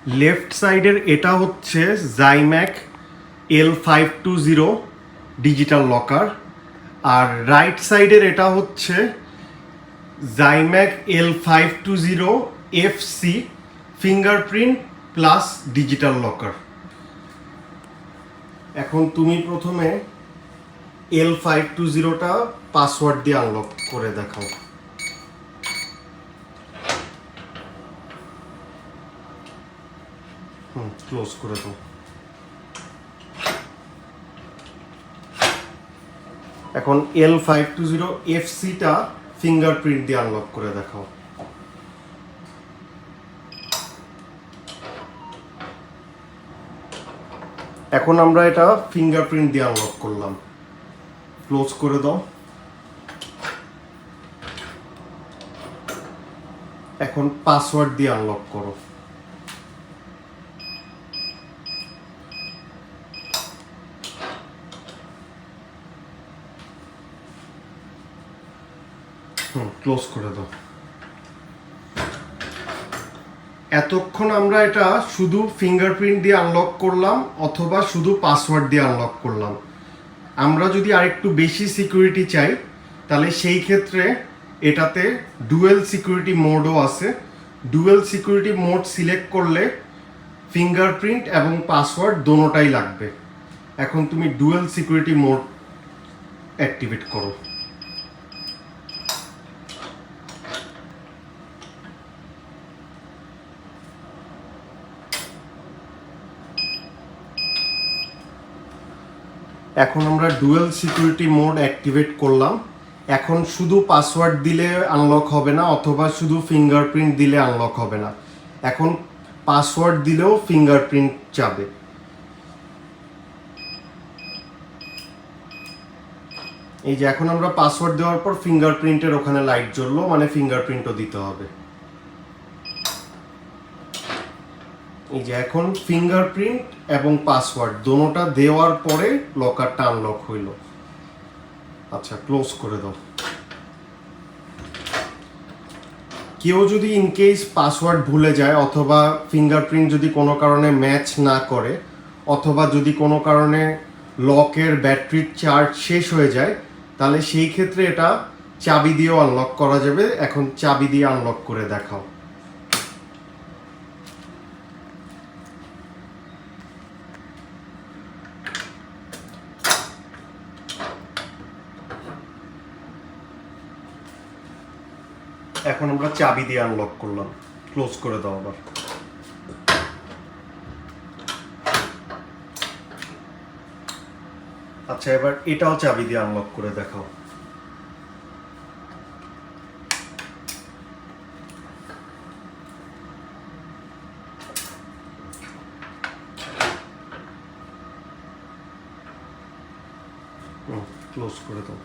Left সাইডের এটা হচ্ছে Zymak L520 ডিজিটাল লকার, আর রাইট সাইডের এটা হচ্ছে Zymak L520 FC fingerprint plus digital locker. এখন তুমি প্রথমে L520টা পাসওয়ার্ড দিয়ে আনলক করে দেখাও। ক্লোজ করে দাও। এখন L520 FCটা ফিঙ্গারপ্রিন্ট দিয়ে আনলক করে দেখাও। এখন আমরা এটা ফিঙ্গারপ্রিন্ট দিয়ে আনলক করলাম। ক্লোজ করে দাও। এখন পাসওয়ার্ড দিয়ে আনলক করো। ক্লোজ করে দাও। এতক্ষণ আমরা এটা শুধু ফিঙ্গারপ্রিন্ট দিয়ে আনলক করলাম অথবা শুধু পাসওয়ার্ড দিয়ে আনলক করলাম। আমরা যদি আরেকটু বেশি সিকিউরিটি চাই তাহলে সেই ক্ষেত্রে এটাতে ডুয়েল সিকিউরিটি মোডও আছে। ডুয়েল সিকিউরিটি মোড সিলেক্ট করলে ফিঙ্গারপ্রিন্ট এবং পাসওয়ার্ড দোনোটাই লাগবে। এখন তুমি ডুয়েল সিকিউরিটি মোড অ্যাক্টিভেট করো। এখন আমরা ডুয়েল সিকিউরিটি মোড অ্যাক্টিভেট করলাম। এখন শুধু পাসওয়ার্ড দিলে আনলক হবে না অথবা শুধু ফিঙ্গারপ্রিন্ট দিলে আনলক হবে না। এখন পাসওয়ার্ড দিলেও ফিঙ্গারপ্রিন্ট যাবে। এই যে এখন আমরা পাসওয়ার্ড দেওয়ার পর ফিঙ্গারপ্রিন্টের ওখানে লাইট জ্বললো, মানে ফিঙ্গারপ্রিন্টও দিতে হবে। এই যে এখন ফিঙ্গারপ্রিন্ট এবং পাসওয়ার্ড দোনোটা দেওয়ার পরে লকারটা আনলক হইল। আচ্ছা, ক্লোজ করে দাও। কেউ যদি ইনকেস পাসওয়ার্ড ভুলে যায় অথবা ফিঙ্গারপ্রিন্ট যদি কোনো কারণে ম্যাচ না করে অথবা যদি কোনো কারণে লকের ব্যাটারির চার্জ শেষ হয়ে যায় তাহলে সেই ক্ষেত্রে এটা চাবি দিয়েও আনলক করা যাবে। এখন চাবি দিয়ে আনলক করে দেখাও। এখন আমরা চাবি দিয়ে আনলক করলাম। ক্লোজ করে দাও আবার। আচ্ছা, এবার এটাও চাবি দিয়ে আনলক করে দেখাও। ক্লোজ করে দাও।